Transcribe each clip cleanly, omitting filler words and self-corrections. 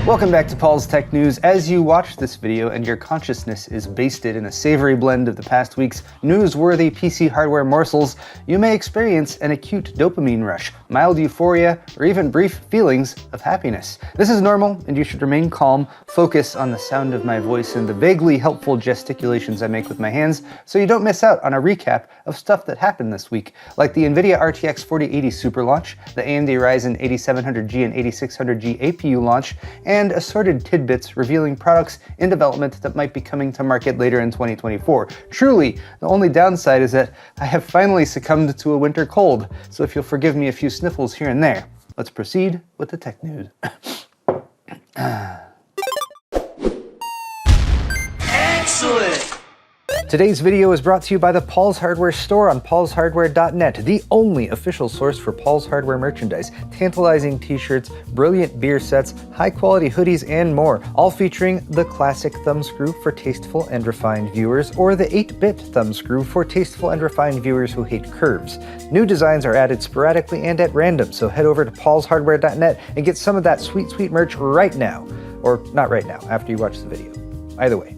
Welcome back to Paul's Tech News. As you watch this video and your consciousness is basted in a savory blend of the past week's newsworthy PC hardware morsels, you may experience an acute dopamine rush, mild euphoria, or even brief feelings of happiness. This is normal, and you should remain calm, focus on the sound of my voice and the vaguely helpful gesticulations I make with my hands, so you don't miss out on a recap of stuff that happened this week, like the Nvidia RTX 4080 Super launch, the AMD Ryzen 8700G and 8600G APU launch, and assorted tidbits revealing products in development that might be coming to market later in 2024. Truly, the only downside is that I have finally succumbed to a winter cold, so if you'll forgive me a few sniffles here and there, let's proceed with the tech news. Excellent! Today's video is brought to you by the Paul's Hardware store on paulshardware.net, the only official source for Paul's Hardware merchandise. Tantalizing t-shirts, brilliant beer sets, high-quality hoodies, and more, all featuring the classic thumbscrew for tasteful and refined viewers, or the 8-bit thumbscrew for tasteful and refined viewers who hate curves. New designs are added sporadically and at random, so head over to paulshardware.net and get some of that sweet, sweet merch right now. Or not right now, after you watch the video. Either way.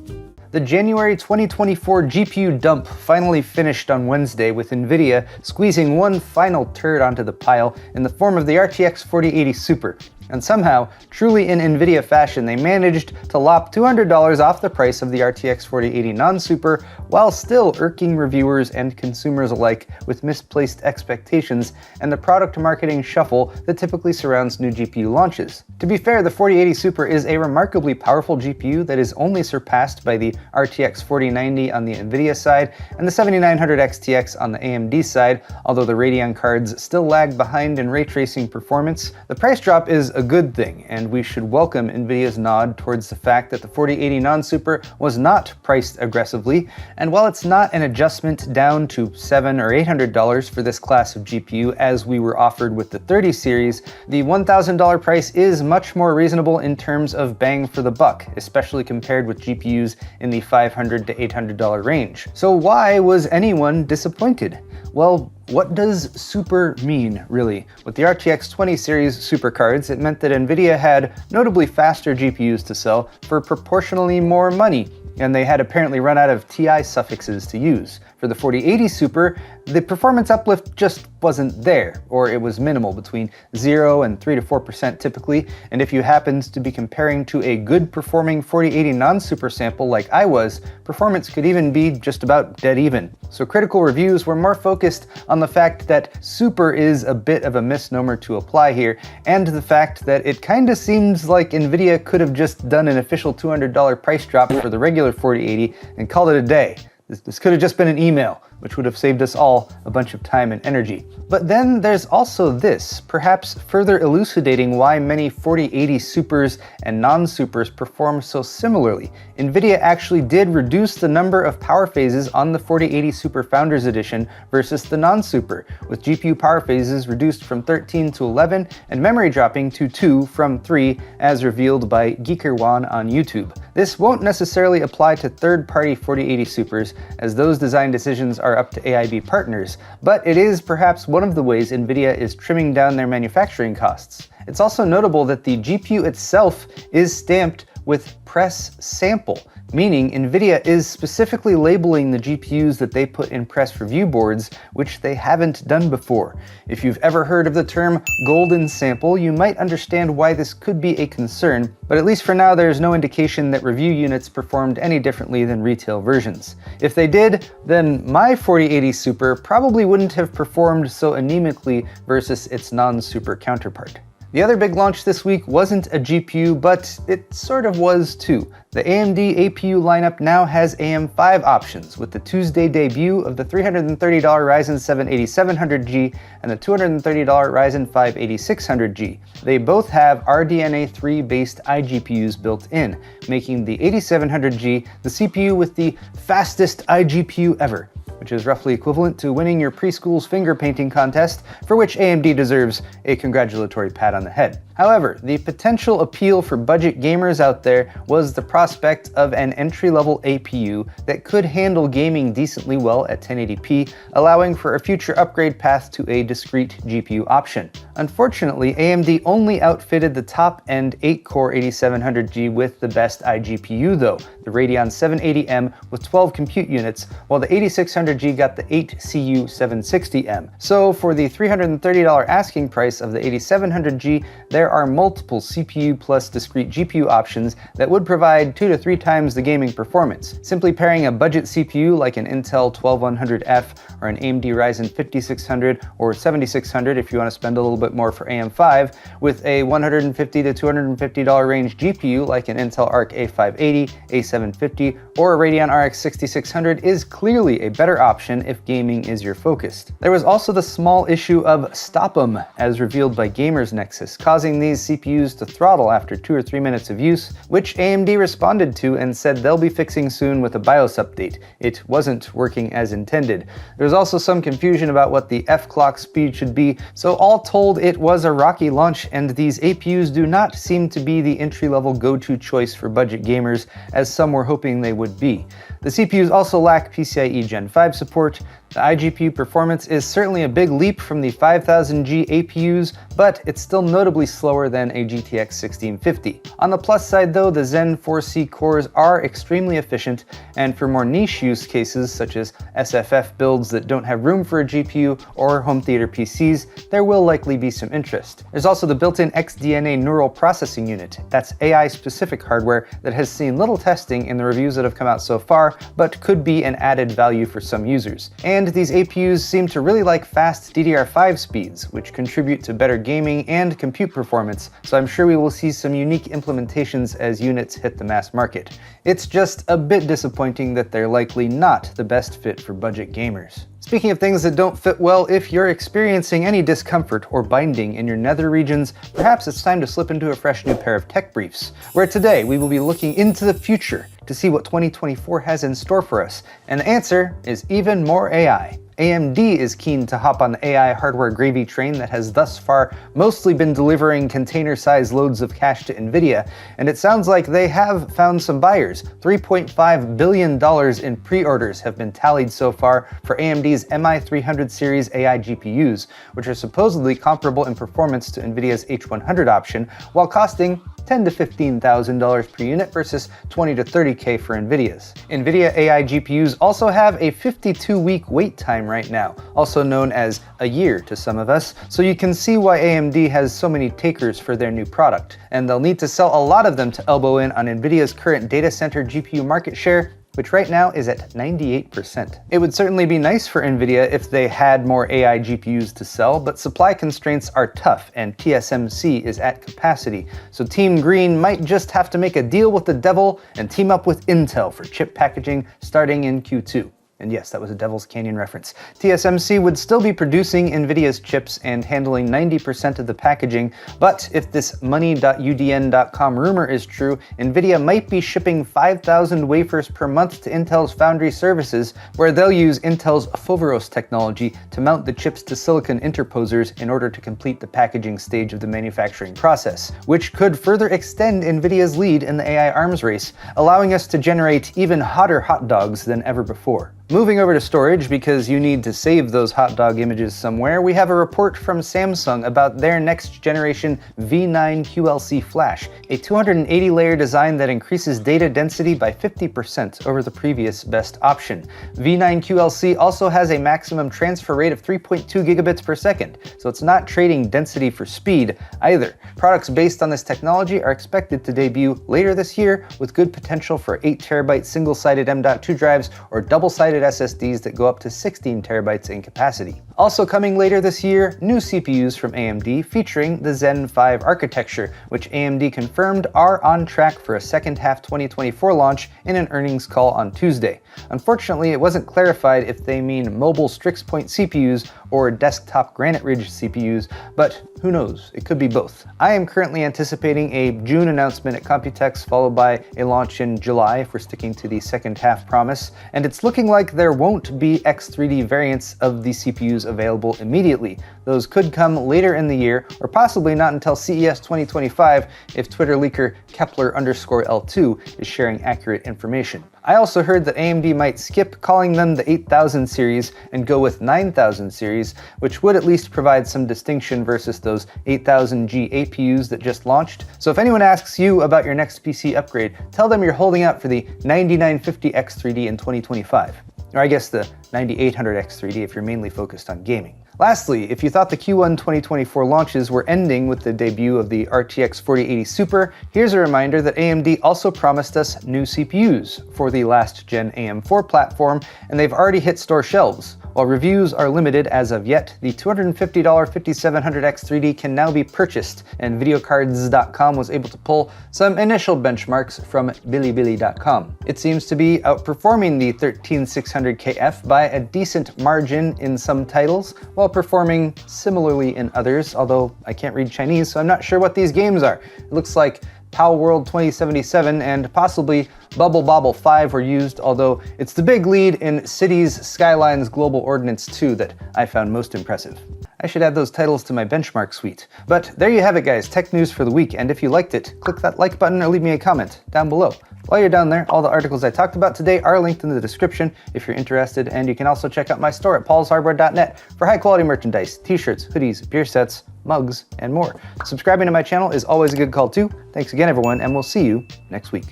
The January 2024 GPU dump finally finished on Wednesday, with Nvidia squeezing one final turd onto the pile in the form of the RTX 4080 Super. And somehow, truly in Nvidia fashion, they managed to lop $200 off the price of the RTX 4080 non-Super, while still irking reviewers and consumers alike with misplaced expectations and the product marketing shuffle that typically surrounds new GPU launches. To be fair, the 4080 Super is a remarkably powerful GPU that is only surpassed by the RTX 4090 on the Nvidia side and the 7900 XTX on the AMD side, although the Radeon cards still lag behind in ray tracing performance. The price drop is a good thing, and we should welcome Nvidia's nod towards the fact that the 4080 non-Super was not priced aggressively, and while it's not an adjustment down to $700 or $800 for this class of GPU as we were offered with the 30 series, the $1,000 price is much more reasonable in terms of bang for the buck, especially compared with GPUs in the $500 to $800 range. So why was anyone disappointed? Well, what does super mean, really? With the RTX 20 series super cards, it meant that Nvidia had notably faster GPUs to sell for proportionally more money, and they had apparently run out of TI suffixes to use. For the 4080 Super, the performance uplift just wasn't there, or it was minimal, between 0 and 3 to 4% typically, and if you happened to be comparing to a good performing 4080 non-Super sample like I was, performance could even be just about dead even. So critical reviews were more focused on the fact that Super is a bit of a misnomer to apply here, and the fact that it kinda seems like Nvidia could have just done an official $200 price drop for the regular 4080 and called it a day. This could have just been an email, which would have saved us all a bunch of time and energy. But then there's also this, perhaps further elucidating why many 4080 Supers and non-Supers perform so similarly. Nvidia actually did reduce the number of power phases on the 4080 Super Founders Edition versus the non-Super, with GPU power phases reduced from 13 to 11 and memory dropping to 2 from 3, as revealed by GeekerWan on YouTube. This won't necessarily apply to third-party 4080 Supers, as those design decisions are up to AIB partners, but it is perhaps one of the ways Nvidia is trimming down their manufacturing costs. It's also notable that the GPU itself is stamped with press sample, meaning Nvidia is specifically labeling the GPUs that they put in press review boards, which they haven't done before. If you've ever heard of the term golden sample, you might understand why this could be a concern, but at least for now there's no indication that review units performed any differently than retail versions. If they did, then my 4080 Super probably wouldn't have performed so anemically versus its non-Super counterpart. The other big launch this week wasn't a GPU, but it sort of was too. The AMD APU lineup now has AM5 options, with the Tuesday debut of the $330 Ryzen 7 8700G and the $230 Ryzen 5 8600G. They both have RDNA 3 based iGPUs built in, making the 8700G the CPU with the fastest iGPU ever. which is roughly equivalent to winning your preschool's finger painting contest, for which AMD deserves a congratulatory pat on the head. However, the potential appeal for budget gamers out there was the prospect of an entry-level APU that could handle gaming decently well at 1080p, allowing for a future upgrade path to a discrete GPU option. Unfortunately, AMD only outfitted the top-end 8-core 8700G with the best iGPU though, the Radeon 780M with 12 compute units, while the 8600G got the 8CU 760M. So for the $330 asking price of the 8700G, there are multiple CPU plus discrete GPU options that would provide 2 to 3 times the gaming performance. Simply pairing a budget CPU like an Intel 12100F or an AMD Ryzen 5600 or 7600 if you want to spend a little bit more for AM5, with a $150 to $250 range GPU like an Intel Arc A580, A750, or a Radeon RX 6600 is clearly a better option if gaming is your focus. There was also the small issue of stop 'em, as revealed by Gamers Nexus, causing these CPUs to throttle after 2 or 3 minutes of use, which AMD responded to and said they'll be fixing soon with a BIOS update. It wasn't working as intended. There was also some confusion about what the F-clock speed should be, so all told it was a rocky launch, and these APUs do not seem to be the entry-level go-to choice for budget gamers, as some were hoping they would be. The CPUs also lack PCIe Gen 5 support. The iGPU performance is certainly a big leap from the 5000G APUs, but it's still notably slower than a GTX 1650. On the plus side though, the Zen 4C cores are extremely efficient, and for more niche use cases such as SFF builds that don't have room for a GPU or home theater PCs, there will likely be some interest. There's also the built-in XDNA neural processing unit. That's AI-specific hardware that has seen little testing in the reviews that have come out so far, but could be an added value for some users. And these APUs seem to really like fast DDR5 speeds, which contribute to better gaming and compute performance, so I'm sure we will see some unique implementations as units hit the mass market. It's just a bit disappointing that they're likely not the best fit for budget gamers. Speaking of things that don't fit well, if you're experiencing any discomfort or binding in your nether regions, perhaps it's time to slip into a fresh new pair of tech briefs, where today we will be looking into the future to see what 2024 has in store for us, and the answer is even more AI. AMD is keen to hop on the AI hardware gravy train that has thus far mostly been delivering container-sized loads of cash to Nvidia, and it sounds like they have found some buyers. $3.5 billion in pre-orders have been tallied so far for AMD's MI300 series AI GPUs, which are supposedly comparable in performance to Nvidia's H100 option, while costing $10,000 to $15,000 per unit versus $20,000 to $30,000 for Nvidia's. Nvidia AI GPUs also have a 52-week wait time right now, also known as a year to some of us, so you can see why AMD has so many takers for their new product. And they'll need to sell a lot of them to elbow in on Nvidia's current data center GPU market share, which right now is at 98%. It would certainly be nice for Nvidia if they had more AI GPUs to sell, but supply constraints are tough and TSMC is at capacity, so Team Green might just have to make a deal with the devil and team up with Intel for chip packaging starting in Q2. And yes, that was a Devil's Canyon reference. TSMC would still be producing Nvidia's chips and handling 90% of the packaging, but if this money.udn.com rumor is true, Nvidia might be shipping 5,000 wafers per month to Intel's Foundry Services, where they'll use Intel's Foveros technology to mount the chips to silicon interposers in order to complete the packaging stage of the manufacturing process, which could further extend Nvidia's lead in the AI arms race, allowing us to generate even hotter hot dogs than ever before. Moving over to storage, because you need to save those hot dog images somewhere, we have a report from Samsung about their next generation V9 QLC flash, a 280-layer design that increases data density by 50% over the previous best option. V9 QLC also has a maximum transfer rate of 3.2 gigabits per second, so it's not trading density for speed either. Products based on this technology are expected to debut later this year, with good potential for 8TB single-sided M.2 drives or double-sided SSDs that go up to 16 terabytes in capacity. Also coming later this year, new CPUs from AMD featuring the Zen5 architecture, which AMD confirmed are on track for a second half 2024 launch in an earnings call on Tuesday. Unfortunately, it wasn't clarified if they mean mobile Strix Point CPUs or desktop Granite Ridge CPUs, but who knows, it could be both. I am currently anticipating a June announcement at Computex, followed by a launch in July if we're sticking to the second half promise, and it's looking like there won't be X3D variants of the CPUs available immediately. Those could come later in the year, or possibly not until CES 2025 if Twitter leaker Kepler_L2 is sharing accurate information. I also heard that AMD might skip calling them the 8000 series and go with 9000 series, which would at least provide some distinction versus those 8000G APUs that just launched. So if anyone asks you about your next PC upgrade, tell them you're holding out for the 9950 X3D in 2025. Or I guess the 9800 X3D if you're mainly focused on gaming. Lastly, if you thought the Q1 2024 launches were ending with the debut of the RTX 4080 Super, here's a reminder that AMD also promised us new CPUs for the last gen AM4 platform, and they've already hit store shelves. While reviews are limited as of yet, the $250 5700 X3D can now be purchased, and videocards.com was able to pull some initial benchmarks from bilibili.com. It seems to be outperforming the 13600KF by a decent margin in some titles, while performing similarly in others, although I can't read Chinese, so I'm not sure what these games are. It looks like Pal World 2077 and possibly Bubble Bobble 5 were used, although it's the big lead in Cities Skylines Global Ordnance 2 that I found most impressive. I should add those titles to my benchmark suite. But there you have it, guys, tech news for the week, and if you liked it, click that like button or leave me a comment down below. While you're down there, all the articles I talked about today are linked in the description if you're interested, and you can also check out my store at paulshardware.net for high-quality merchandise, t-shirts, hoodies, beer sets, mugs, and more. Subscribing to my channel is always a good call too. Thanks again, everyone, and we'll see you next week.